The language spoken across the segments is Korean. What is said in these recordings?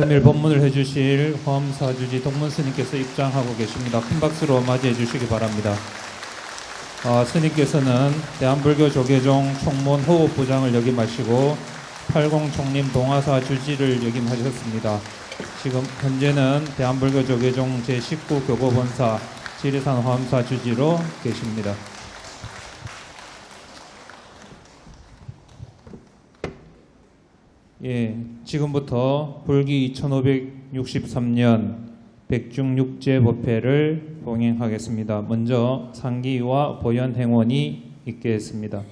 금일 법문을 해주실 화엄사주지 동문 스님께서 입장하고 계십니다. 큰 박수로 맞이해 주시기 바랍니다. 스님께서는 대한불교 조계종 총문 호흡부장을 역임하시고 팔공총림 동화사 주지를 역임하셨습니다. 지금 현재는 대한불교 조계종 제19 교보본사 지리산 화엄사 주지로 계십니다. 지금부터 불기 2563년 백중육제 법회를 봉행하겠습니다. 먼저 상기와 보현행원이 있겠습니다.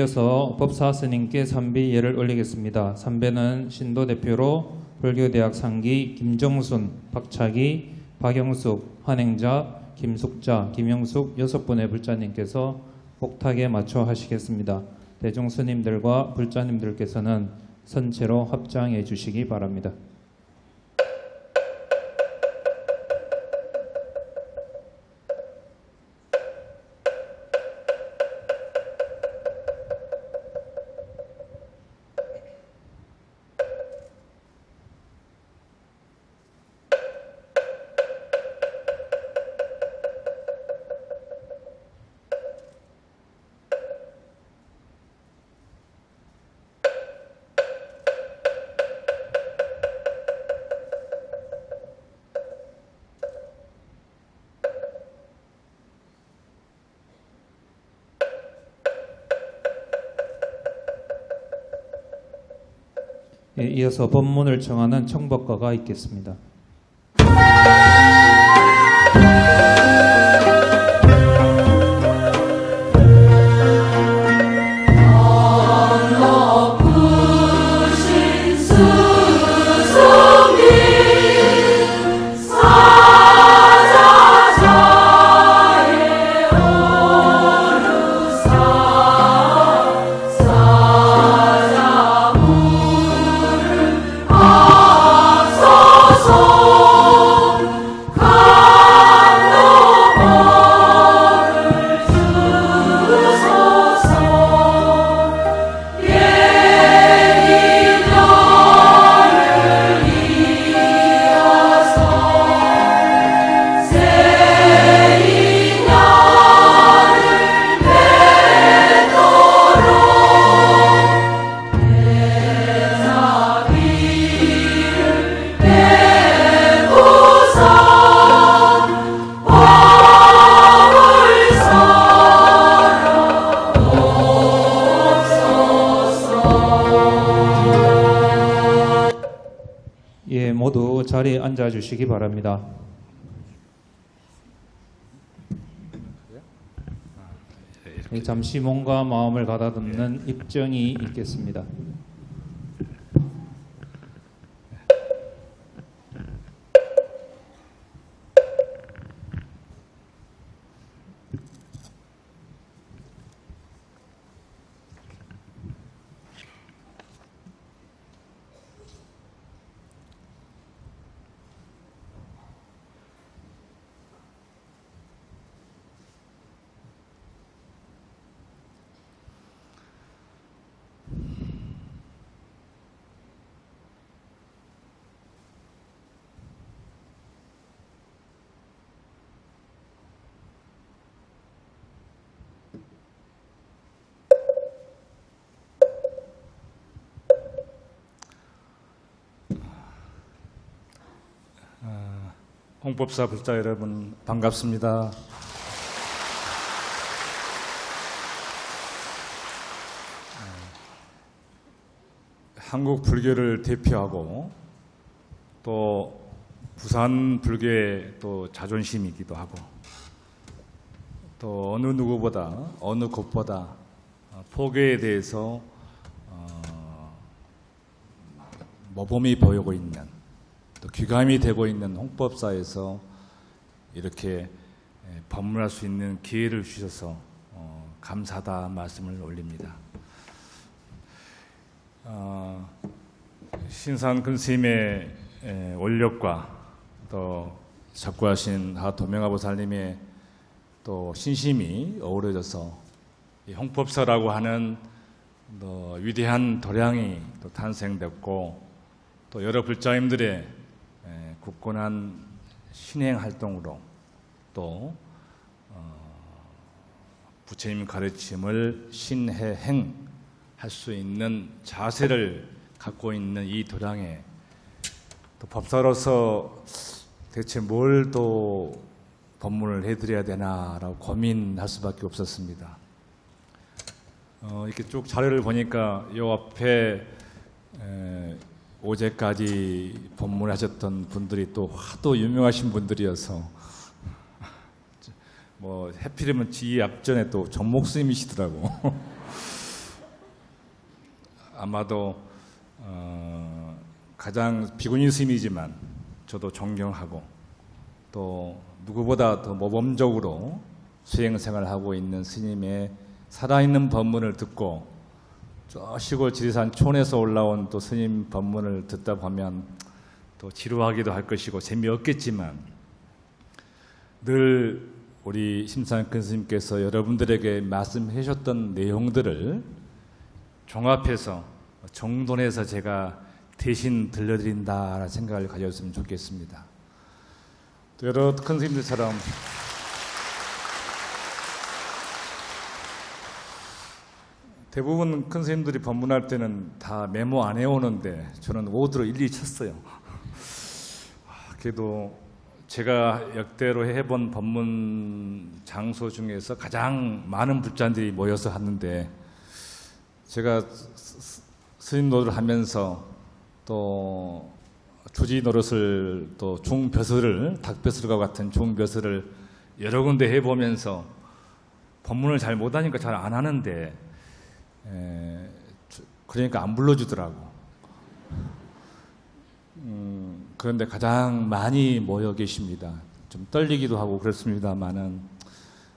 이어서 법사스님께 삼비 예를 올리겠습니다. 삼배는 신도 대표로 불교대학 상기 김정순, 박차기, 박영숙, 한행자, 김숙자, 김영숙 6분의 불자님께서 복탁에 맞춰 하시겠습니다. 대중스님들과 불자님들께서는 선체로 합장해 주시기 바랍니다. 이어서 법문을 청하는 청법가가 있겠습니다. 소서 자리에 앉아 주시기 바랍니다. 잠시 몸과 마음을 가다듬는 입정이 있겠습니다. 홍법사 불자 여러분 반갑습니다. 한국 불교를 대표하고 또 부산 불교의 또 자존심이기도 하고 또 어느 누구보다 어느 곳보다 포교에 대해서 모범이 보이고 있는 또 귀감이 되고 있는 홍법사에서 이렇게 법문할 수 있는 기회를 주셔서 감사하다 말씀을 올립니다. 신산 근스님의 원력과 또 적구하신 하도명하보살님의 또 신심이 어우러져서 이 홍법사라고 하는 위대한 도량이 또 탄생됐고 또 여러 불자님들의 굳건한 신행 활동으로 또 부처님 가르침을 신해행할 수 있는 자세를 갖고 있는 이 도량에 또 법사로서 대체 뭘 또 법문을 해드려야 되나라고 고민할 수밖에 없었습니다. 이렇게 쭉 자료를 보니까 이 앞에 어제까지 법문하셨던 분들이 또 하도 유명하신 분들이어서 뭐 해필이면 지 앞전에 또 정목 스님이시더라고. 아마도 가장 비구니 스님이지만 저도 존경하고 또 누구보다 더 모범적으로 수행생활을 하고 있는 스님의 살아있는 법문을 듣고 저 시골 지리산 촌에서 올라온 또 스님 법문을 듣다 보면 또 지루하기도 할 것이고 재미없겠지만 늘 우리 심산근 스님께서 여러분들에게 말씀해 주셨던 내용들을 종합해서 정돈해서 제가 대신 들려드린다라는 생각을 가졌으면 좋겠습니다. 또 여러 큰 스님들처럼 대부분 큰 스님들이 법문할 때는 다 메모 안 해오는데 저는 오드로 일일이 쳤어요. 그래도 제가 역대로 해본 법문 장소 중에서 가장 많은 불자들이 모여서 하는데 제가 스님 노릇을 하면서 또 주지 노릇을 또 중벼슬을 닭벼슬과 같은 중벼슬을 여러 군데 해보면서 법문을 잘 못하니까 잘 안 하는데 그러니까 안 불러주더라고. 그런데 가장 많이 모여 계십니다. 좀 떨리기도 하고 그렇습니다만은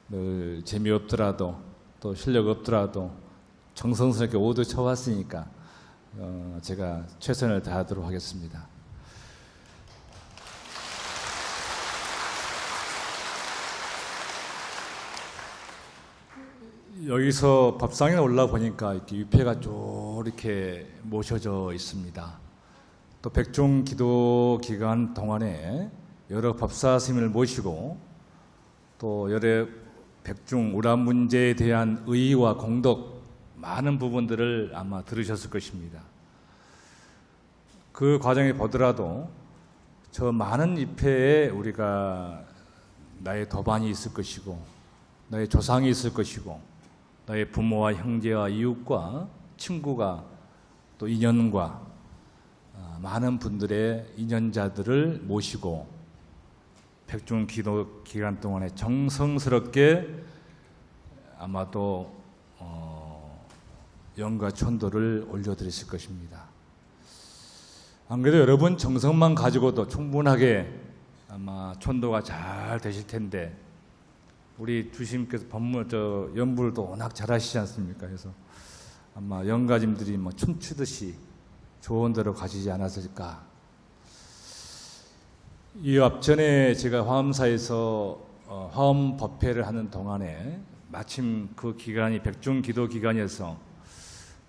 늘 재미없더라도 또 실력 없더라도 정성스럽게 오도 쳐왔으니까 제가 최선을 다하도록 하겠습니다. 여기서 법상에 올라 보니까 이렇게 위패가 쭉 이렇게 모셔져 있습니다. 또 백중 기도 기간 동안에 여러 법사 스님을 모시고 또 여러 백중 우란 문제에 대한 의의와 공덕 많은 부분들을 아마 들으셨을 것입니다. 그 과정에 보더라도 저 많은 입회에 우리가 나의 도반이 있을 것이고 나의 조상이 있을 것이고 나의 부모와 형제와 이웃과 친구가 또 인연과 많은 분들의 인연자들을 모시고 백중 기도 기간 동안에 정성스럽게 아마도 영가 천도를 올려드렸을 것입니다. 안 그래도 여러분 정성만 가지고도 충분하게 아마 천도가 잘 되실 텐데 우리 주심께서 연불을 또 워낙 잘하시지 않습니까? 그래서 아마 영가님들이 뭐 춤추듯이 좋은 데로 가시지 않았을까. 이 앞전에 제가 화엄사에서 화엄 법회를 하는 동안에 마침 그 기간이 백중 기도 기간이어서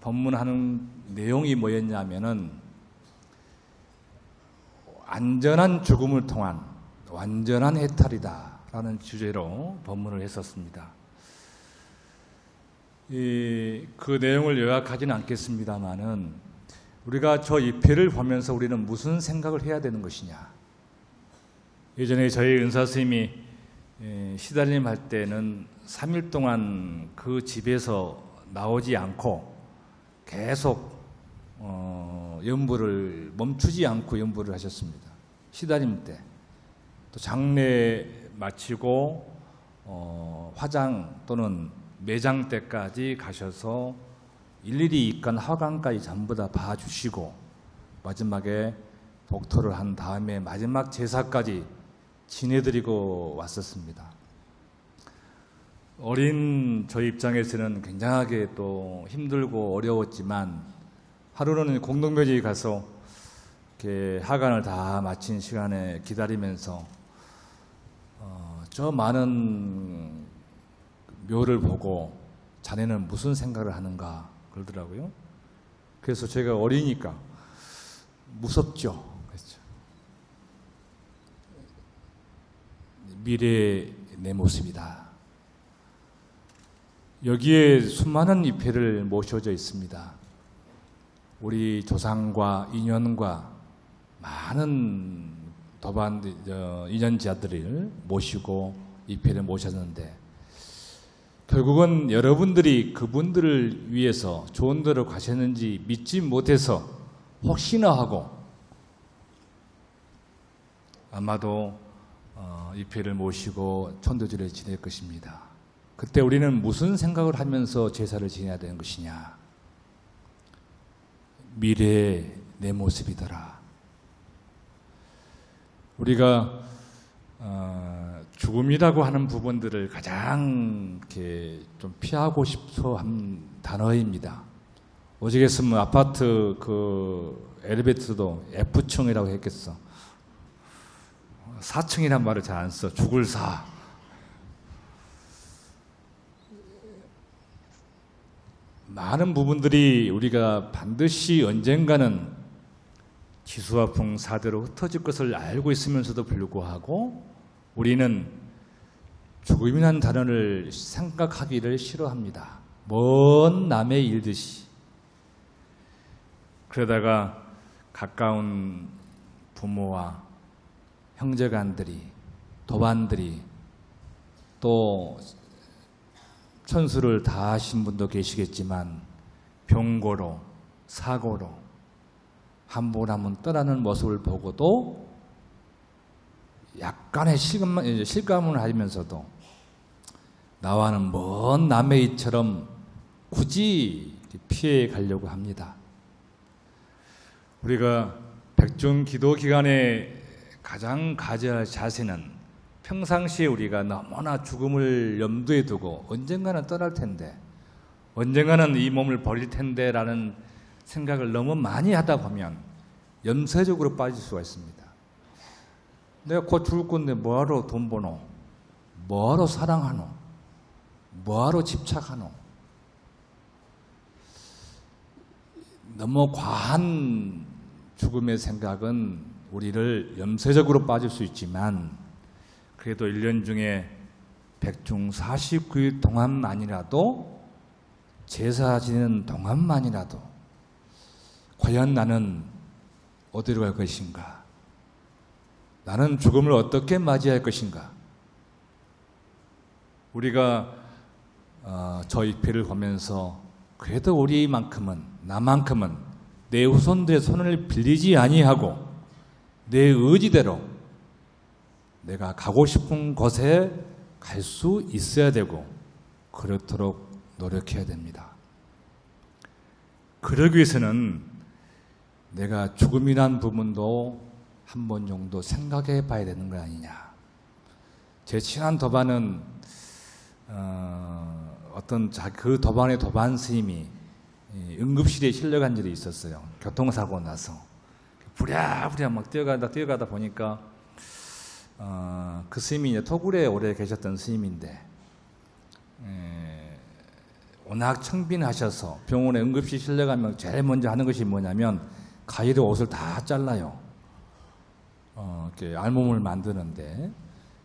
법문하는 내용이 뭐였냐면은 안전한 죽음을 통한 완전한 해탈이다라는 주제로 법문을 했었습니다. 그 내용을 요약하지는 않겠습니다만은 우리가 저 입회를 보면서 우리는 무슨 생각을 해야 되는 것이냐. 예전에 저희 은사 스님이 시달림 할 때는 3일 동안 그 집에서 나오지 않고 계속 연부를 멈추지 않고 연부를 하셨습니다. 시달림 때. 또 장례 마치고 화장 또는 매장 때까지 가셔서 일일이 입간 화관까지 전부 다 봐주시고 마지막에 복토를 한 다음에 마지막 제사까지 지내드리고 왔었습니다. 어린 저희 입장에서는 굉장하게 또 힘들고 어려웠지만 하루는 공동묘지에 가서 이렇게 하관을 다 마친 시간에 기다리면서 저 많은 묘를 보고 자네는 무슨 생각을 하는가 그러더라고요. 그래서 제가 어리니까 무섭죠. 그렇죠. 미래의 내 모습이다. 여기에 수많은 입회를 모셔져 있습니다. 우리 조상과 인연과 많은 도반 인연자들을 모시고 입회를 모셨는데 결국은 여러분들이 그분들을 위해서 좋은 데로 가셨는지 믿지 못해서 혹시나 하고 아마도 입회를 모시고 천도제를 지낼 것입니다. 그때 우리는 무슨 생각을 하면서 제사를 지내야 되는 것이냐. 미래의 내 모습이더라. 우리가 죽음이라고 하는 부분들을 가장 이렇게 좀 피하고 싶어 한 단어입니다. 오직했으면 아파트 그 엘리베이터도 F층이라고 했겠어. 4층이란 말을 잘 안 써. 죽을 사. 많은 부분들이 우리가 반드시 언젠가는 지수와풍 사대로 흩어질 것을 알고 있으면서도 불구하고 우리는 죽음이라는 단어를 생각하기를 싫어합니다. 먼 남의 일듯이. 그러다가 가까운 부모와 형제간들이, 도반들이 또 천수를 다하신 분도 계시겠지만 병고로, 사고로 한 분 한 분 떠나는 모습을 보고도 약간의 실감을 하면서도 나와는 먼 남의 일처럼 굳이 피해 가려고 합니다. 우리가 백중 기도 기간에 가장 가져야 할 자세는 평상시에 우리가 너무나 죽음을 염두에 두고 언젠가는 떠날 텐데 언젠가는 이 몸을 버릴 텐데 라는 생각을 너무 많이 하다 보면 염세적으로 빠질 수가 있습니다. 내가 곧 죽을 건데 뭐하러 돈 버노? 뭐하러 사랑하노? 뭐하러 집착하노? 너무 과한 죽음의 생각은 우리를 염세적으로 빠질 수 있지만 그래도 1년 중에 백중 49일 동안만이라도 제사 지내는 동안만이라도 과연 나는 어디로 갈 것인가? 나는 죽음을 어떻게 맞이할 것인가? 우리가 저 입회를 보면서 그래도 우리만큼은 나만큼은 내 후손들의 손을 빌리지 아니하고 내 의지대로 내가 가고 싶은 곳에 갈 수 있어야 되고 그렇도록 노력해야 됩니다. 그러기 위해서는 내가 죽음이란 부분도 한 번 정도 생각해 봐야 되는 거 아니냐. 제 친한 도반은 그 도반의 도반 스님이 응급실에 실려간 일이 있었어요. 교통사고 나서 부랴부랴 막 뛰어가다 보니까 그 스님이 이제 토굴에 오래 계셨던 스님인데 워낙 청빈하셔서 병원에 응급실 실려가면 제일 먼저 하는 것이 뭐냐면 가위로 옷을 다 잘라요. 이렇게 알몸을 만드는데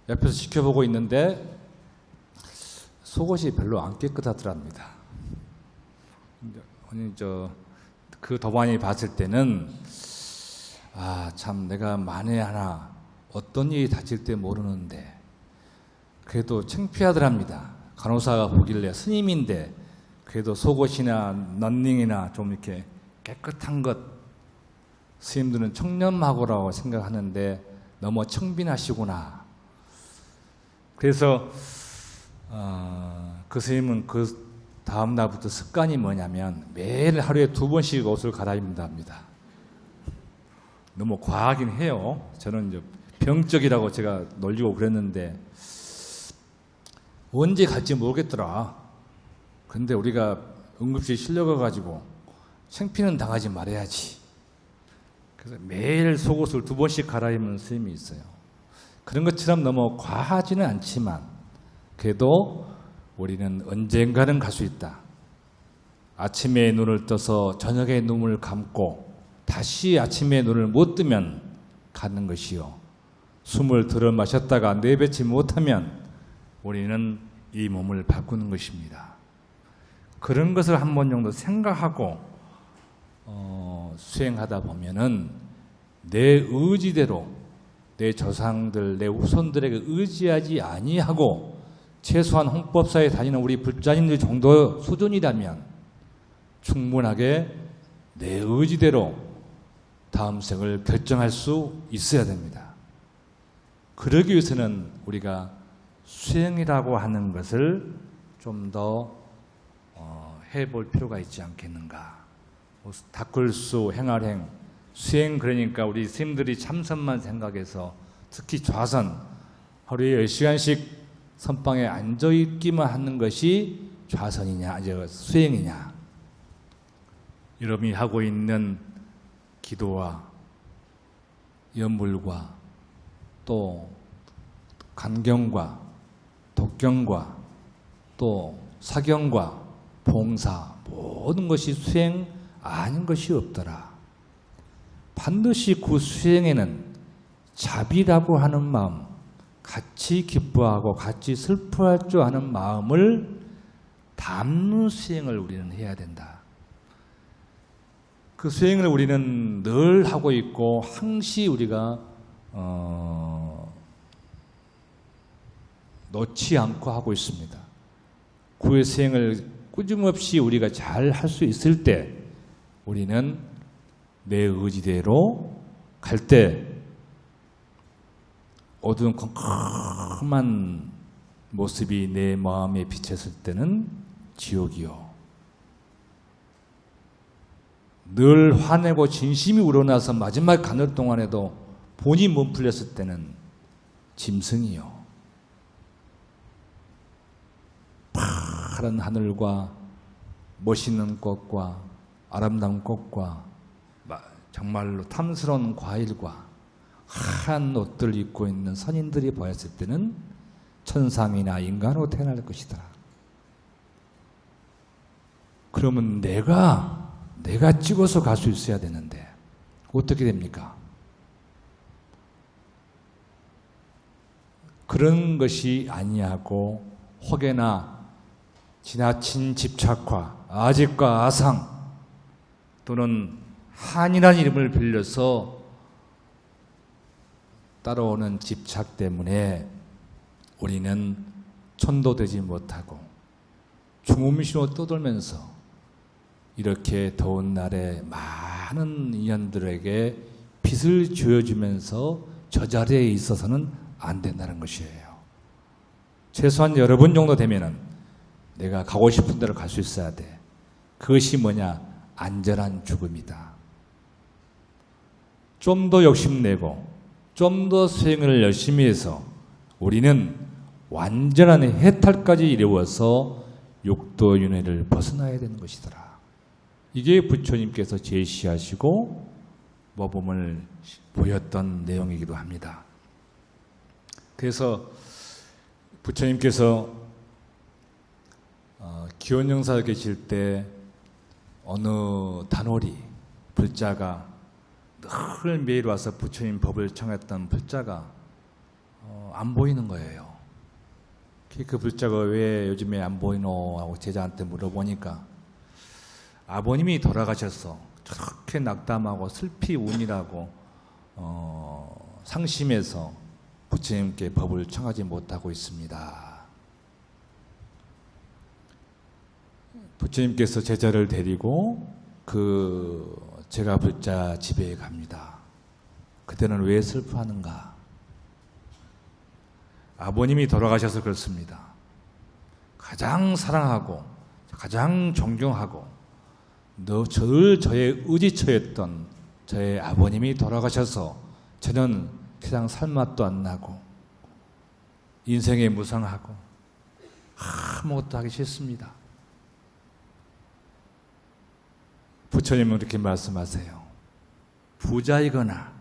옆에서 지켜보고 있는데 속옷이 별로 안 깨끗하더랍니다. 그 도반이 봤을 때는 참 내가 만에 하나 어떤 일이 닥칠 때 모르는데 그래도 창피하더랍니다. 간호사가 보길래 스님인데 그래도 속옷이나 런닝이나 좀 이렇게 깨끗한 것 스님들은 청렴하고라고 생각하는데 너무 청빈하시구나. 그래서 그 스님은 그 다음 날부터 습관이 뭐냐면 매일 하루에 2번씩 옷을 갈아입는다 합니다. 너무 과하긴 해요. 저는 이제 병적이라고 제가 놀리고 그랬는데 언제 갈지 모르겠더라. 근데 우리가 응급실 실려가가지고 창피는 당하지 말아야지. 그래서 매일 속옷을 2번씩 갈아입는 스님이 있어요. 그런 것처럼 너무 과하지는 않지만 그래도 우리는 언젠가는 갈 수 있다. 아침에 눈을 떠서 저녁에 눈을 감고 다시 아침에 눈을 못 뜨면 가는 것이요. 숨을 들어 마셨다가 내뱉지 못하면 우리는 이 몸을 바꾸는 것입니다. 그런 것을 한 번 정도 생각하고 수행하다 보면은 내 의지대로 내 조상들, 내 후손들에게 의지하지 아니하고 최소한 헌법사에 다니는 우리 불자님들 정도 수준이라면 충분하게 내 의지대로 다음 생을 결정할 수 있어야 됩니다. 그러기 위해서는 우리가 수행이라고 하는 것을 좀 더 해볼 필요가 있지 않겠는가. 닦을수, 행할행, 수행 그러니까 우리 스님들이 참선만 생각해서 특히 좌선 하루에 10시간씩 선방에 앉아있기만 하는 것이 좌선이냐, 수행이냐. 여러분이 하고 있는 기도와 연불과 또 간경과 독경과 또 사경과 봉사 모든 것이 수행 아닌 것이 없더라. 반드시 그 수행에는 자비라고 하는 마음, 같이 기뻐하고 같이 슬퍼할 줄 아는 마음을 담는 수행을 우리는 해야 된다. 그 수행을 우리는 늘 하고 있고 항시 우리가 놓지 않고 하고 있습니다. 그 수행을 꾸준없이 우리가 잘 할 수 있을 때 우리는 내 의지대로 갈 때 어두운 컴컴한 모습이 내 마음에 비쳤을 때는 지옥이요. 늘 화내고 진심이 우러나서 마지막 가는 동안에도 본이 못 풀렸을 때는 짐승이요. 파란 하늘과 멋있는 꽃과 아름다운 꽃과 정말로 탐스러운 과일과 하얀 옷들 입고 있는 선인들이 보였을 때는 천상이나 인간으로 태어날 것이다. 그러면 내가 찍어서 갈 수 있어야 되는데 어떻게 됩니까? 그런 것이 아니하고 혹여나 지나친 집착과 아집과 아상 또는 한이라는 이름을 빌려서 따라오는 집착 때문에 우리는 천도되지 못하고 중음신으로 떠돌면서 이렇게 더운 날에 막 많은 인연들에게 빚을 지어주면서 저 자리에 있어서는 안 된다는 것이에요. 최소한 여러 번 정도 되면은 내가 가고 싶은 데로 갈 수 있어야 돼. 그것이 뭐냐? 안전한 죽음이다. 좀 더 욕심내고 좀 더 수행을 열심히 해서 우리는 완전한 해탈까지 이루어서 육도윤회를 벗어나야 되는 것이더라. 이게 부처님께서 제시하시고 모범을 보였던 내용이기도 합니다. 그래서 부처님께서 기원정사에 계실 때 어느 단오리 불자가 늘 매일 와서 부처님 법을 청했던 불자가 안 보이는 거예요. 그 불자가 왜 요즘에 안 보이노 하고 제자한테 물어보니까 아버님이 돌아가셔서 저렇게 낙담하고 슬피 운이라고 상심해서 부처님께 법을 청하지 못하고 있습니다. 부처님께서 제자를 데리고 그 제가 불자 집에 갑니다. 그때는 왜 슬퍼하는가? 아버님이 돌아가셔서 그렇습니다. 가장 사랑하고 가장 존경하고 늘 저의 의지처였던 저의 아버님이 돌아가셔서 저는 세상 살맛도 안 나고 인생에 무상하고 아무것도 하기 싫습니다. 부처님은 이렇게 말씀하세요. 부자이거나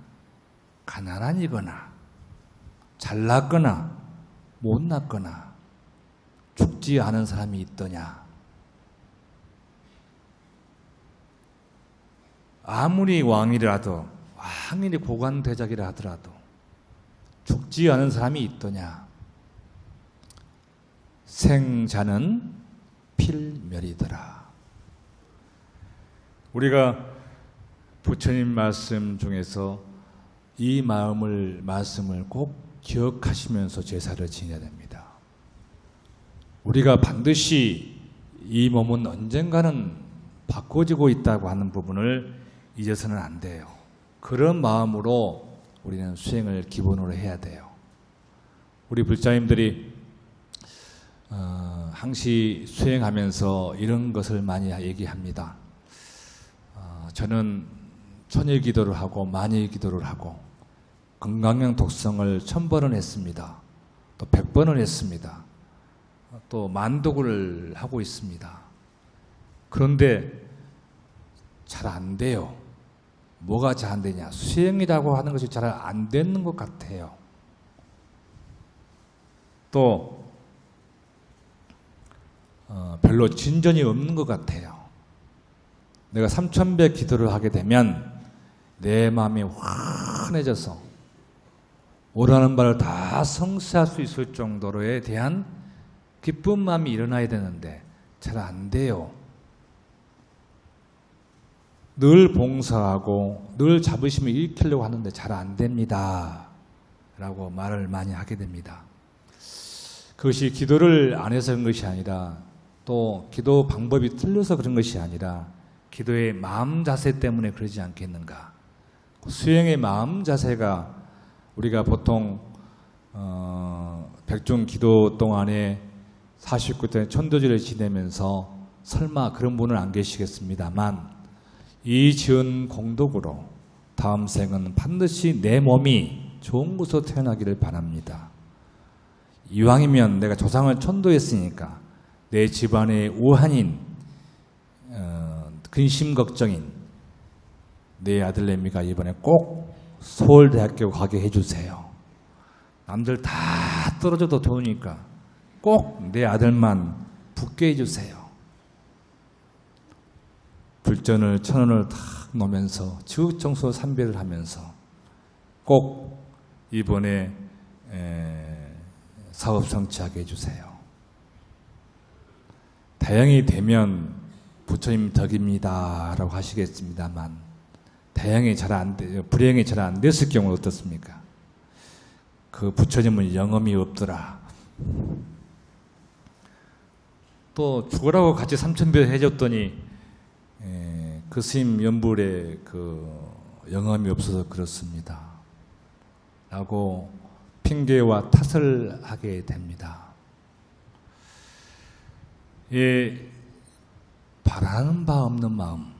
가난한이거나 잘났거나 못났거나 죽지 않은 사람이 있더냐? 아무리 왕이라도 왕이 고관대작이라 하더라도 죽지 않은 사람이 있더냐? 생자는 필멸이더라. 우리가 부처님 말씀 중에서 이 말씀을 꼭 기억하시면서 제사를 지내야 됩니다. 우리가 반드시 이 몸은 언젠가는 바꿔지고 있다고 하는 부분을 잊어서는 안 돼요. 그런 마음으로 우리는 수행을 기본으로 해야 돼요. 우리 불자님들이 항시 수행하면서 이런 것을 많이 얘기합니다. 저는 천일 기도를 하고 만일 기도를 하고 건강형 독성을 1000번은 했습니다. 또 100번은 했습니다. 또 만독을 하고 있습니다. 그런데 잘 안 돼요. 뭐가 잘 안 되냐? 수행이라고 하는 것이 잘 안 되는 것 같아요. 또 별로 진전이 없는 것 같아요. 내가 3000배 기도를 하게 되면 내 마음이 환해져서 오라는 바를 다 성취할 수 있을 정도로에 대한 기쁜 마음이 일어나야 되는데 잘 안 돼요. 늘 봉사하고 늘 자부심을 일으키려고 하는데 잘 안 됩니다. 라고 말을 많이 하게 됩니다. 그것이 기도를 안 해서 그런 것이 아니라 또 기도 방법이 틀려서 그런 것이 아니라 기도의 마음 자세 때문에 그러지 않겠는가. 수행의 마음 자세가 우리가 보통 백중 기도 동안에 49대 천도제를 지내면서 설마 그런 분은 안 계시겠습니다만 이 지은 공덕으로 다음 생은 반드시 내 몸이 좋은 곳으로 태어나기를 바랍니다. 이왕이면 내가 조상을 천도했으니까 내 집안의 우한인 근심 걱정인 내 아들내미가 이번에 꼭 서울대학교 가게 해주세요. 남들 다 떨어져도 좋으니까 꼭 내 아들만 붙게 해주세요. 불전을 1000원을 탁 놓으면서 지극정서 삼배를 하면서 꼭 이번에 사업 성취하게 해주세요. 다행히 되면 부처님 덕입니다 라고 하시겠습니다만 다행히 잘 안 돼, 불행히 잘 안 됐을 경우는 어떻습니까? 그 부처님은 영험이 없더라. 또 죽으라고 같이 3000배 해줬더니 그 스님 연불에 영험이 없어서 그렇습니다. 라고 핑계와 탓을 하게 됩니다. 바라는 바 없는 마음,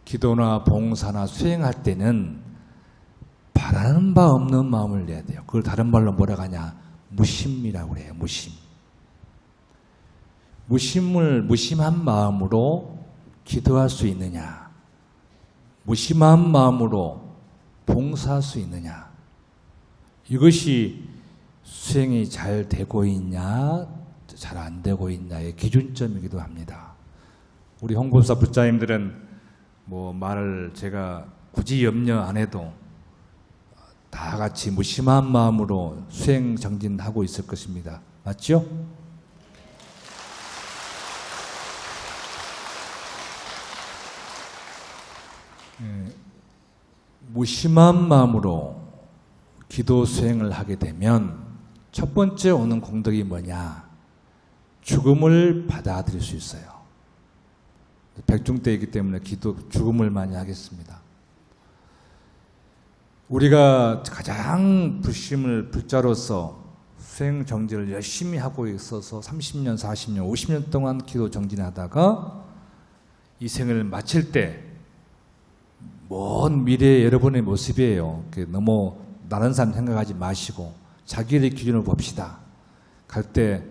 기도나 봉사나 수행할 때는 바라는 바 없는 마음을 내야 돼요. 그걸 다른 말로 뭐라고 하냐? 무심이라고 그래요. 무심한 마음으로 기도할 수 있느냐? 무심한 마음으로 봉사할 수 있느냐? 이것이 수행이 잘 되고 있냐, 잘 안 되고 있냐의 기준점이기도 합니다. 우리 홍보사 불자님들은 말을 제가 굳이 염려 안 해도 다 같이 무심한 마음으로 수행 정진하고 있을 것입니다. 맞죠? 무심한 마음으로 기도 수행을 하게 되면 첫 번째 오는 공덕이 뭐냐? 죽음을 받아들일 수 있어요. 백중때이기 때문에 죽음을 많이 하겠습니다. 우리가 가장 불자로서 수행 정진을 열심히 하고 있어서 30년, 40년, 50년 동안 기도 정진하다가 이 생을 마칠 때 먼 미래의 여러분의 모습이에요. 너무 다른 사람 생각하지 마시고 자기의 기준을 봅시다. 갈 때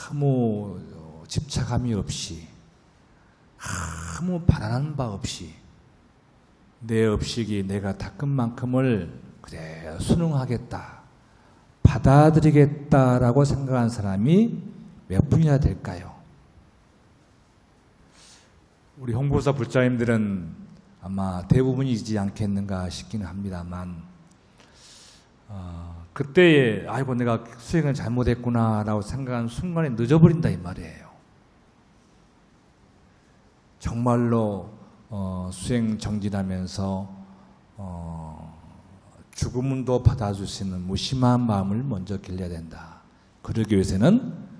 아무 집착함이 없이 아무 바라는 바 없이 내 업식이 내가 닦은 만큼을 그래 순응하겠다, 받아들이겠다라고 생각한 사람이 몇 분이나 될까요? 우리 홍보사 불자님들은 아마 대부분이지 않겠는가 싶기는 합니다만 그때에 아이고 내가 수행을 잘못했구나라고 생각한 순간에 늦어버린다 이 말이에요. 정말로 수행 정진하면서 죽음도 받아줄 수 있는 무심한 마음을 먼저 길러야 된다. 그러기 위해서는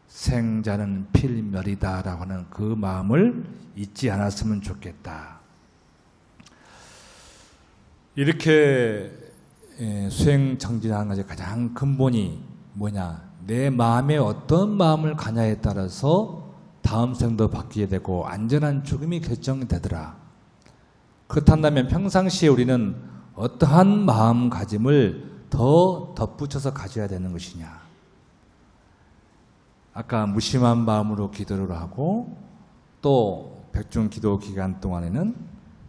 생자는 필멸이다라고 하는 그 마음을 잊지 않았으면 좋겠다. 이렇게 수행 정진하는 것의 가장 근본이 뭐냐? 내 마음에 어떤 마음을 가냐에 따라서 다음 생도 바뀌게 되고 안전한 죽음이 결정되더라. 그렇다면 평상시에 우리는 어떠한 마음가짐을 더 덧붙여서 가져야 되는 것이냐? 아까 무심한 마음으로 기도를 하고 또 백중 기도 기간 동안에는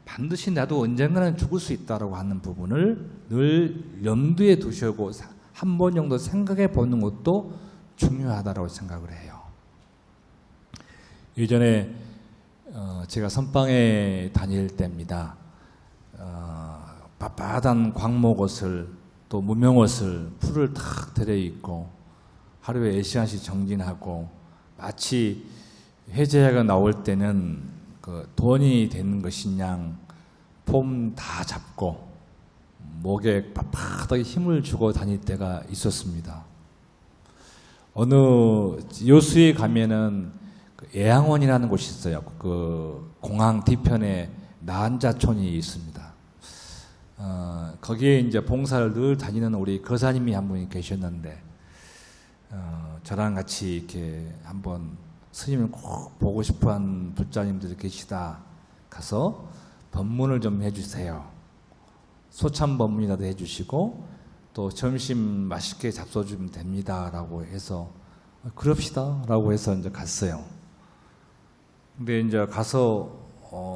반드시 나도 언젠가는 죽을 수 있다고 하는 부분을 늘 염두에 두시고 한 번 정도 생각해 보는 것도 중요하다고 생각을 해요. 예전에 제가 선방에 다닐 때입니다. 빳빳한 광목옷을 또 무명옷을 풀을 탁 들여입고 하루에 4시간씩 정진하고 마치 해제야가 나올 때는 돈이 되는 것이냥 폼 다 잡고 목에 빳빳하게 힘을 주고 다닐 때가 있었습니다. 어느 여수에 가면은 애양원이라는 곳이 있어요. 공항 뒤편에 나한자촌이 있습니다. 거기에 이제 봉사를 늘 다니는 우리 거사님이 한 분이 계셨는데 저랑 같이 이렇게 한번 스님을 꼭 보고 싶어한 불자님들이 계시다. 가서 법문을 좀 해주세요. 소참 법문이라도 해주시고 또 점심 맛있게 잡숴주면 됩니다라고 해서 그럽시다 라고 해서 이제 갔어요. 근데 이제 가서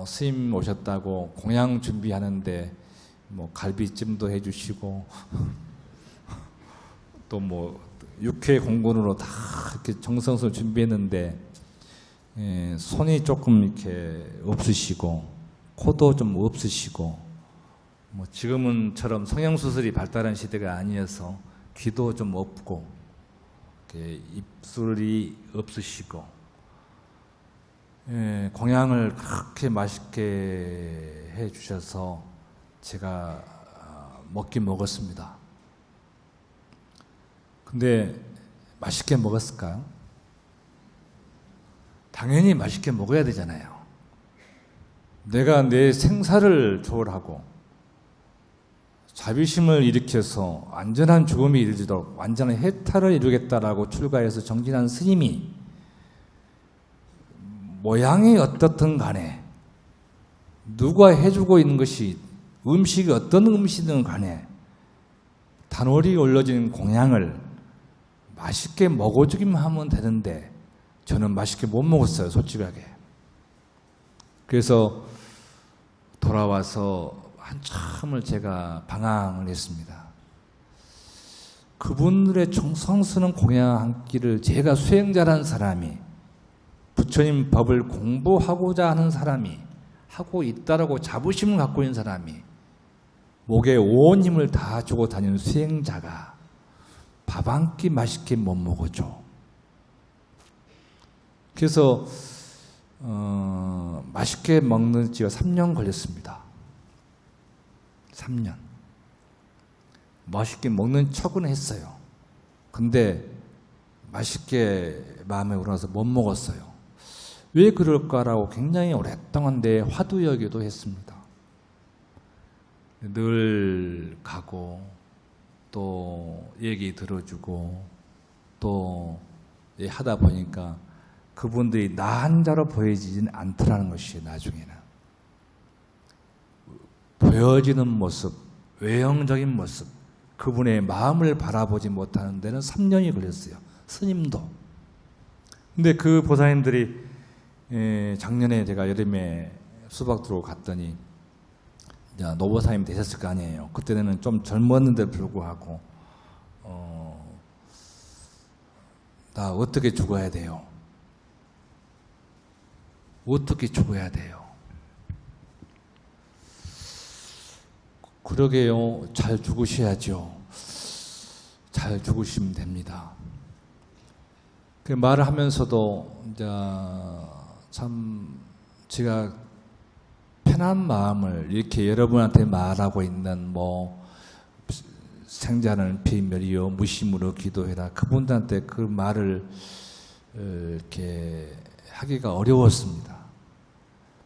스님 오셨다고 공양 준비하는데 갈비찜도 해주시고 또 육회 공군으로 다 이렇게 정성스럽게 준비했는데 손이 조금 이렇게 없으시고 코도 좀 없으시고 지금은처럼 성형수술이 발달한 시대가 아니어서 귀도 좀 없고 입술이 없으시고 공양을 그렇게 맛있게 해주셔서 제가 먹긴 먹었습니다. 근데 맛있게 먹었을까요? 당연히 맛있게 먹어야 되잖아요. 내가 내 생사를 초월하고 자비심을 일으켜서 안전한 죽음이 이르도록 완전한 해탈을 이루겠다라고 출가해서 정진한 스님이 모양이 어떻든 간에 누가 해주고 있는 것이 음식이 어떤 음식이든 간에 단월이 올려진 공양을 맛있게 먹어주기만 하면 되는데 저는 맛있게 못 먹었어요, 솔직하게. 그래서 돌아와서 한참을 제가 방황을 했습니다. 그분들의 정성스러운 공양 한 끼를 제가 수행자라는 사람이, 부처님 법을 공부하고자 하는 사람이, 하고 있다라고 자부심을 갖고 있는 사람이, 목에 온 힘을 다 주고 다니는 수행자가 밥 한 끼 맛있게 못 먹어줘. 그래서 맛있게 먹는 지가 3년 걸렸습니다. 3년. 맛있게 먹는 척은 했어요. 근데 맛있게 마음에 우러나서 못 먹었어요. 왜 그럴까라고 굉장히 오랫동안 내 화두여기도 했습니다. 늘 가고 또 얘기 들어주고 또 하다 보니까 그분들이 나 한자로 보여지진 않더라는 것이 나중에는. 보여지는 모습, 외형적인 모습, 그분의 마음을 바라보지 못하는 데는 3년이 걸렸어요. 스님도. 근데 그 보살님들이 작년에 제가 여름에 수박 들어 갔더니 이제 노보사님 되셨을 거 아니에요. 그때는 좀 젊었는데 불구하고 나 어떻게 죽어야 돼요? 어떻게 죽어야 돼요? 그러게요. 잘 죽으셔야죠. 잘 죽으시면 됩니다. 그 말을 하면서도 이제 참 제가 편한 마음을 이렇게 여러분한테 말하고 있는 생자는 비멸이요 무심으로 기도해라, 그분들한테 그 말을 이렇게 하기가 어려웠습니다.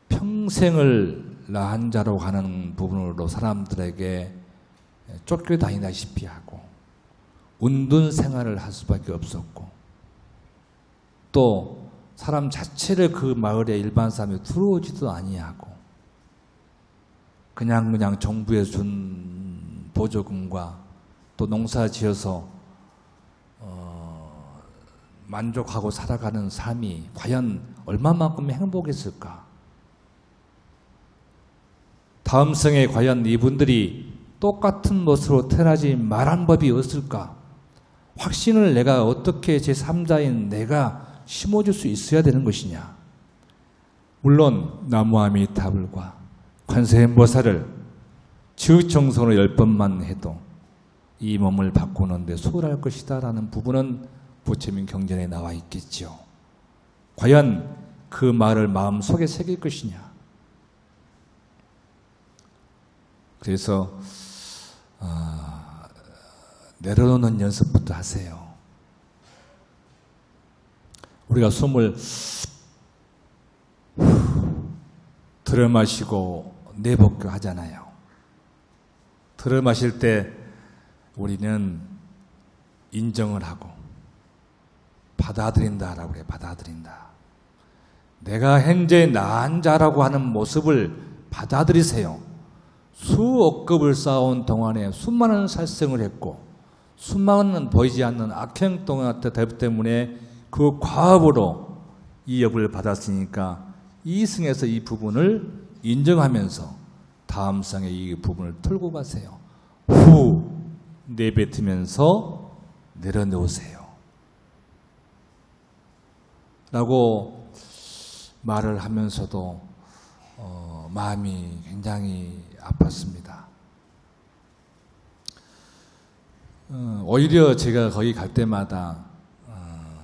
평생을 나 한자로 가는 부분으로 사람들에게 쫓겨다니다시피 하고 운둔 생활을 할 수밖에 없었고, 또 사람 자체를 그 마을에 일반 사람이 들어오지도 아니하고 그냥 정부에서 준 보조금과 또 농사 지어서 만족하고 살아가는 삶이 과연 얼마만큼 행복했을까? 다음 생에 과연 이분들이 똑같은 모습으로 태어나지 말한 법이 없을까? 확신을 내가 어떻게 제3자인 내가 심어줄 수 있어야 되는 것이냐? 물론 나무아미타불과 관세음보살을 지읒정성으로 10번만 해도 이 몸을 바꾸는데 수월할 것이다 라는 부분은 부처님 경전에 나와 있겠죠. 과연 그 말을 마음속에 새길 것이냐? 그래서 내려놓는 연습부터 하세요. 우리가 숨을 들어 마시고 내뱉고 하잖아요. 들어 마실 때 우리는 인정을 하고 받아들인다라고 그래요. 받아들인다. 내가 현재 나한 자라고 하는 모습을 받아들이세요. 수억 급을 쌓아온 동안에 수많은 살생을 했고 수많은 보이지 않는 악행 때문에 그 과업으로 이 업을 받았으니까 이 승에서 이 부분을 인정하면서 다음 생에 이 부분을 털고 가세요. 후 내뱉으면서 내려놓으세요. 라고 말을 하면서도 마음이 굉장히 아팠습니다. 오히려 제가 거기 갈 때마다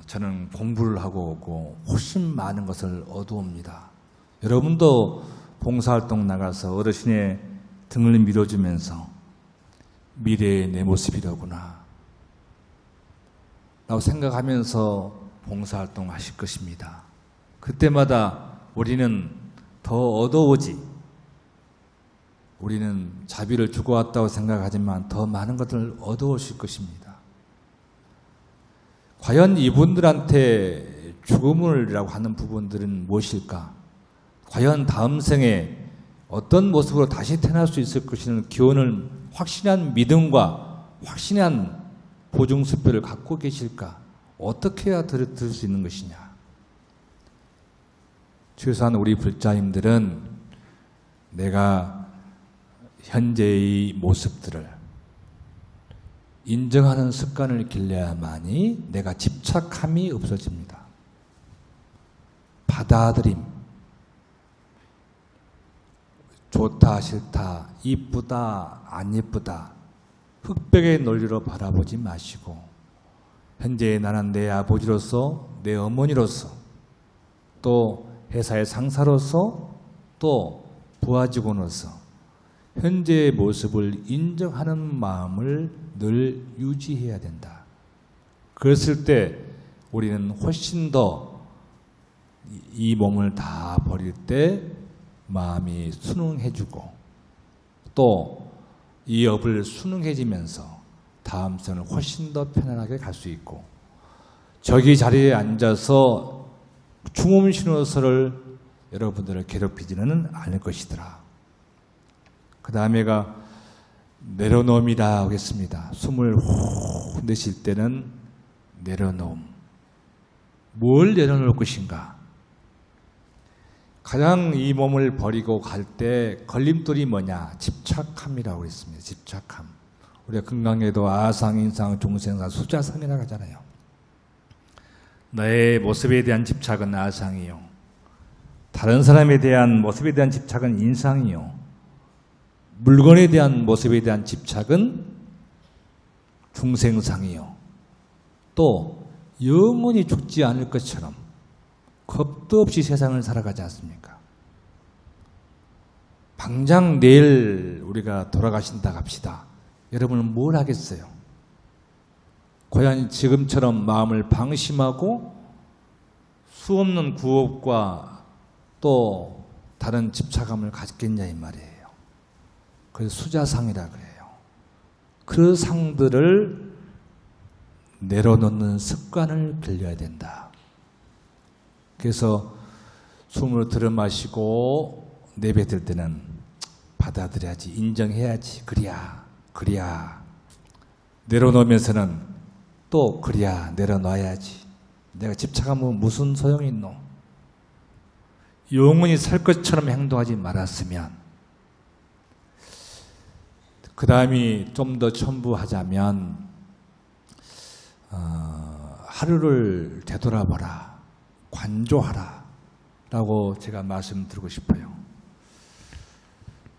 저는 공부를 하고 오고 훨씬 많은 것을 얻어옵니다. 여러분도 봉사활동 나가서 어르신의 등을 밀어주면서 미래의 내 모습이더구나 라고 생각하면서 봉사활동 하실 것입니다. 그때마다 우리는 더 얻어오지. 우리는 자비를 주고 왔다고 생각하지만 더 많은 것을 얻어오실 것입니다. 과연 이분들한테 죽음을이라고 하는 부분들은 무엇일까? 과연 다음 생에 어떤 모습으로 다시 태어날 수 있을 것이라는 기원을 확신한 믿음과 확신한 보증수표를 갖고 계실까? 어떻게 해야 들을 수 있는 것이냐? 최소한 우리 불자님들은 내가 현재의 모습들을 인정하는 습관을 길러야만이 내가 집착함이 없어집니다. 받아들임, 좋다 싫다, 이쁘다 안 이쁘다 흑백의 논리로 바라보지 마시고 현재의 나는 내 아버지로서 내 어머니로서 또 회사의 상사로서 또 부하직원으로서 현재의 모습을 인정하는 마음을 늘 유지해야 된다. 그랬을 때 우리는 훨씬 더 이 몸을 다 버릴 때 마음이 순응해주고 또 이 업을 순응해지면서 다음 생을 훨씬 더 편안하게 갈 수 있고 저기 자리에 앉아서 죽음 신호서를 여러분들을 괴롭히지는 않을 것이더라. 그 다음에가 내려놓음이라 하겠습니다. 숨을 후 내쉴 때는 내려놓음. 뭘 내려놓을 것인가? 가장 이 몸을 버리고 갈 때 걸림돌이 뭐냐? 집착함이라고 했습니다. 집착함. 우리가 금강에도 아상, 인상, 중생상, 수자상이라고 하잖아요. 너의 모습에 대한 집착은 아상이요. 다른 사람에 대한 모습에 대한 집착은 인상이요. 물건에 대한 모습에 대한 집착은 중생상이요. 또 영원히 죽지 않을 것처럼 겁도 없이 세상을 살아가지 않습니까? 당장 내일 우리가 돌아가신다 합시다. 여러분은 뭘 하겠어요? 과연 지금처럼 마음을 방심하고 수없는 구업과 또 다른 집착감을 갖겠냐 이 말이에요. 그래서 수자상이라 그래요. 그 상들을 내려놓는 습관을 길러야 된다. 그래서 숨을 들이마시고 내뱉을 때는 받아들여야지, 인정해야지. 그래야. 내려놓으면서는 또 그래야 내려놔야지. 내가 집착하면 무슨 소용이 있노? 영원히 살 것처럼 행동하지 말았으면. 그 다음이 좀 더 첨부하자면 하루를 되돌아보라. 관조하라 라고 제가 말씀드리고 싶어요.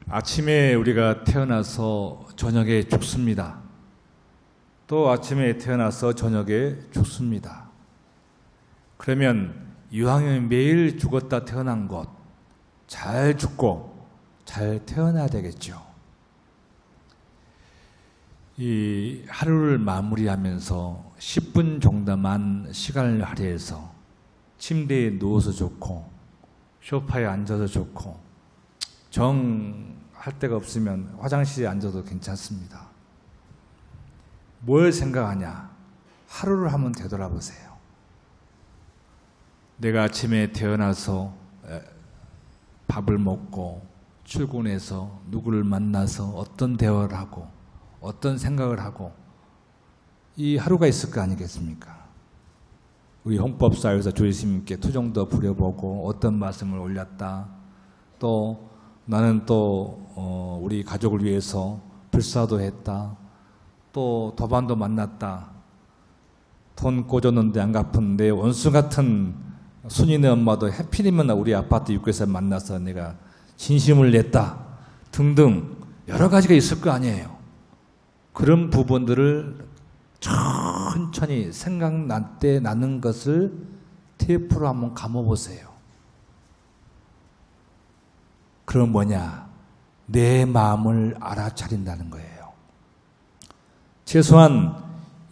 아침에 우리가 태어나서 저녁에 죽습니다. 또 아침에 태어나서 저녁에 죽습니다. 그러면 이왕이면 매일 죽었다 태어난 것 잘 죽고 잘 태어나야 되겠죠. 이 하루를 마무리하면서 10분 정도만 시간을 할애해서 침대에 누워서 좋고 소파에 앉아서 좋고 정할 데가 없으면 화장실에 앉아도 괜찮습니다. 뭘 생각하냐? 하루를 한번 되돌아보세요. 내가 아침에 태어나서 밥을 먹고 출근해서 누구를 만나서 어떤 대화를 하고 어떤 생각을 하고 이 하루가 있을 거 아니겠습니까? 우리 홍법사에서 주의스님께 투정도 부려보고 어떤 말씀을 올렸다. 또 나는 또 우리 가족을 위해서 불사도 했다. 또 도반도 만났다. 돈 꽂았는데 안 갚은데 원수 같은 순이네 엄마도 해필이면 우리 아파트 입구에서 만나서 내가 진심을 냈다. 등등 여러 가지가 있을 거 아니에요. 그런 부분들을 천천히 생각날 때 나는 것을 테이프로 한번 감아보세요. 그럼 뭐냐? 내 마음을 알아차린다는 거예요. 최소한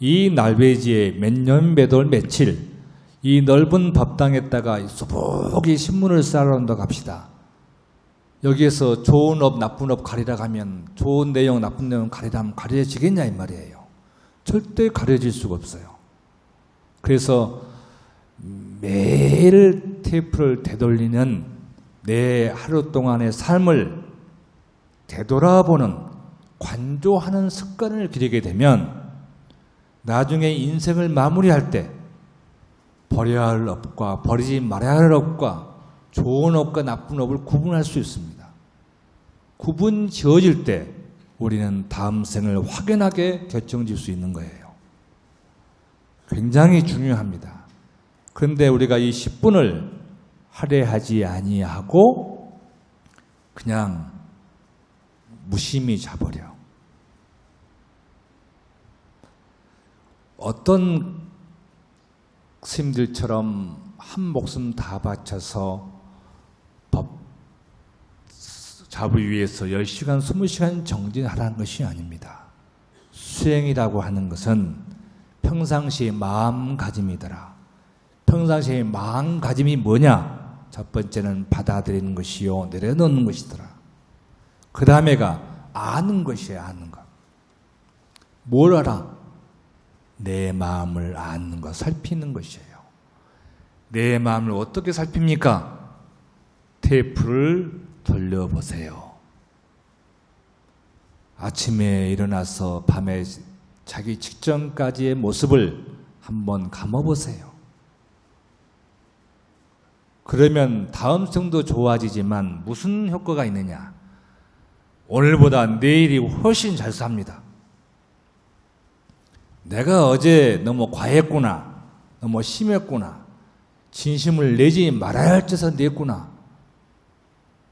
이 날배지에 몇 년, 몇 월, 며칠 이 넓은 법당에다가 수북이 신문을 쌓아놓는다고 합시다. 여기에서 좋은 업, 나쁜 업 가리라 하면 좋은 내용, 나쁜 내용 가리라 하면 가려지겠냐 이 말이에요. 절대 가려질 수가 없어요. 그래서 매일 테이프를 되돌리는 내 하루 동안의 삶을 되돌아보는 관조하는 습관을 기르게 되면 나중에 인생을 마무리할 때 버려야 할 업과 버리지 말아야 할 업과 좋은 업과 나쁜 업을 구분할 수 있습니다. 구분 지어질 때 우리는 다음 생을 확연하게 결정질 수 있는 거예요. 굉장히 중요합니다. 그런데 우리가 이 10분을 할애하지 아니하고 그냥 무심히 자버려. 어떤 스님들처럼 한 목숨 다 바쳐서 법 잡을 위해서 10시간, 20시간 정진하라는 것이 아닙니다. 수행이라고 하는 것은 평상시의 마음가짐이더라. 평상시의 마음가짐이 뭐냐? 첫 번째는 받아들이는 것이요, 내려놓는 것이더라. 그 다음에가 아는 것이에요, 아는 것. 뭘 알아? 내 마음을 아는 것, 살피는 것이에요. 내 마음을 어떻게 살핍니까? 테이프를 돌려보세요. 아침에 일어나서 밤에 자기 직전까지의 모습을 한번 감아보세요. 그러면 다음 생도 좋아지지만 무슨 효과가 있느냐? 오늘보다 내일이 훨씬 잘 삽니다. 내가 어제 너무 과했구나, 너무 심했구나, 진심을 내지 말아야 할 짓을 냈구나,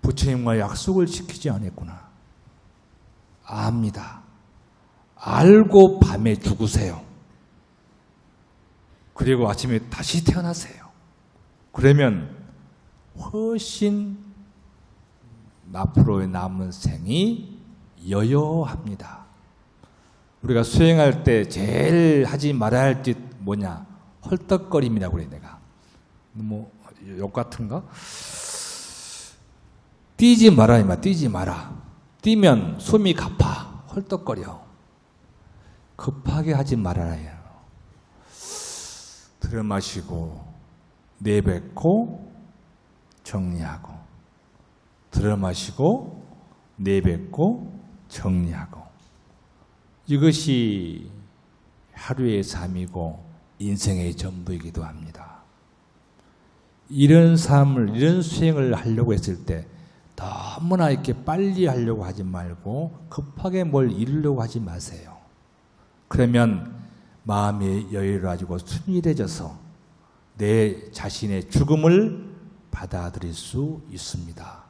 부처님과 약속을 지키지 않았구나. 압니다. 알고 밤에 죽으세요. 그리고 아침에 다시 태어나세요. 그러면 훨씬 앞으로의 남은 생이 여여합니다. 우리가 수행할 때 제일 하지 말아야 할 짓 뭐냐? 헐떡거림이라고 그래 내가. 뭐 욕 같은가? 뛰지 마라 이마. 뛰지 마라. 뛰면 숨이 가파. 헐떡거려. 급하게 하지 말아야. 들어 마시고 내뱉고 정리하고, 들어 마시고 내뱉고 정리하고. 이것이 하루의 삶이고 인생의 전부이기도 합니다. 이런 삶을, 이런 수행을 하려고 했을 때 너무나 이렇게 빨리 하려고 하지 말고 급하게 뭘 이루려고 하지 마세요. 그러면 마음이 여유로워지고 순일해져서 내 자신의 죽음을 받아들일 수 있습니다.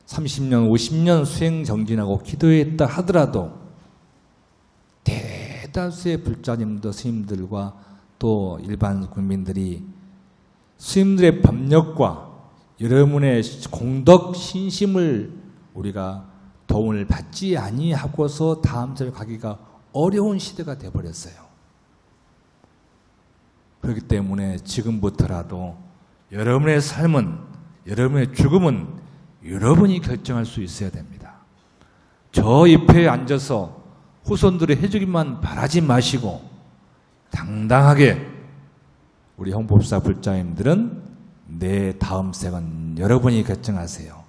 30년, 50년 수행 정진하고 기도했다 하더라도 대다수의 불자님들, 스님들과 또 일반 국민들이 스님들의 법력과 여러분의 공덕, 신심을 우리가 도움을 받지 아니하고서 다음 절 가기가 어려운 시대가 되어버렸어요. 그렇기 때문에 지금부터라도 여러분의 삶은, 여러분의 죽음은 여러분이 결정할 수 있어야 됩니다. 저 잎에 앉아서 후손들이 해주기만 바라지 마시고 당당하게 우리 홍법사 불자님들은 내 다음 생은 여러분이 결정하세요.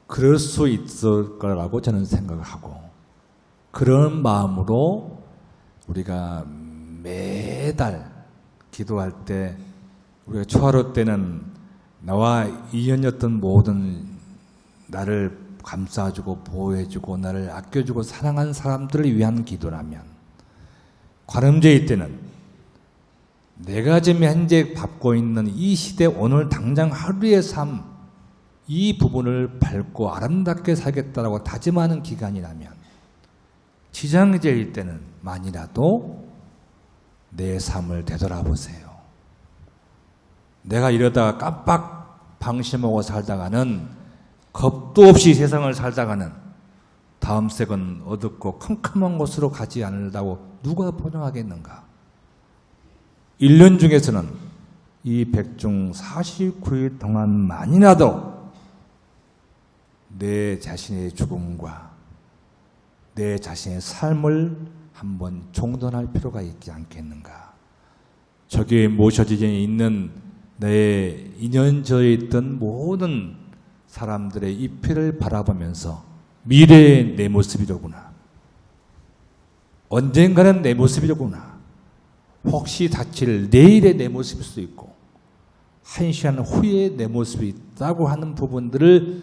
그럴 수 있을 거라고 저는 생각을 하고, 그런 마음으로 우리가 매달 기도할 때, 우리가 초하루 때는 나와 인연이었던 모든 나를 감싸주고 보호해주고 나를 아껴주고 사랑한 사람들을 위한 기도라면, 관음제일 때는 내가 지금 현재 밟고 있는 이 시대 오늘 당장 하루의 삶, 이 부분을 밟고 아름답게 살겠다라고 다짐하는 기간이라면, 지장제일 때는 만이라도 내 삶을 되돌아보세요. 내가 이러다가 깜빡 방심하고 살다가는 겁도 없이 세상을 살다가는 다음 생은 어둡고 컴컴한 곳으로 가지 않는다고 누가 보장하겠는가? 1년 중에서는 이 백중 49일 동안만이라도 내 자신의 죽음과 내 자신의 삶을 한번 종돈할 필요가 있지 않겠는가? 저기에 모셔져 있는 내 인연저에 있던 모든 사람들의 입회를 바라보면서 미래의 내 모습이로구나. 언젠가는 내 모습이로구나. 혹시 다칠 내일의 내 모습일 수도 있고 한 시간 후에 내 모습이 있다고 하는 부분들을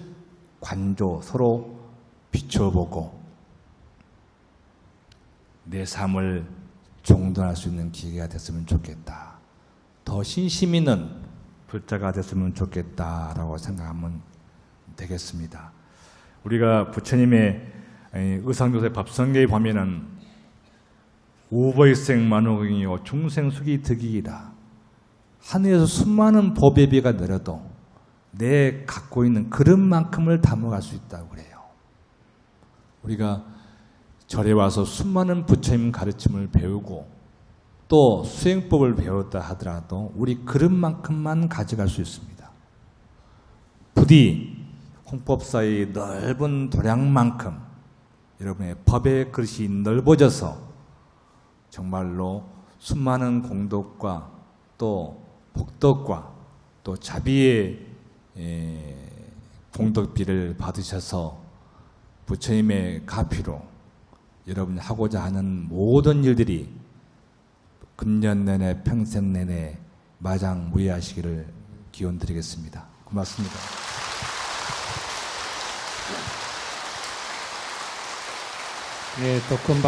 관조 서로 비춰보고 내 삶을 종돈할 수 있는 기회가 됐으면 좋겠다. 더 신심 있는 불자가 됐으면 좋겠다라고 생각하면 되겠습니다. 우리가 부처님의 의상조사의 밥성계에 보면은 우보일생 만호경이요 중생수기 득이이다. 하늘에서 수많은 법의 비가 내려도 내 갖고 있는 그릇만큼을 담아갈 수 있다고 그래요. 우리가 절에 와서 수많은 부처님 가르침을 배우고 또 수행법을 배웠다 하더라도 우리 그릇만큼만 가져갈 수 있습니다. 부디 홍법사의 넓은 도량만큼 여러분의 법의 그릇이 넓어져서 정말로 수많은 공덕과 또 복덕과 또 자비의 공덕비를 받으셔서 부처님의 가피로 여러분이 하고자 하는 모든 일들이 금년 내내 평생 내내 마장무예하시기를 기원드리겠습니다. 고맙습니다. 예, 또 큰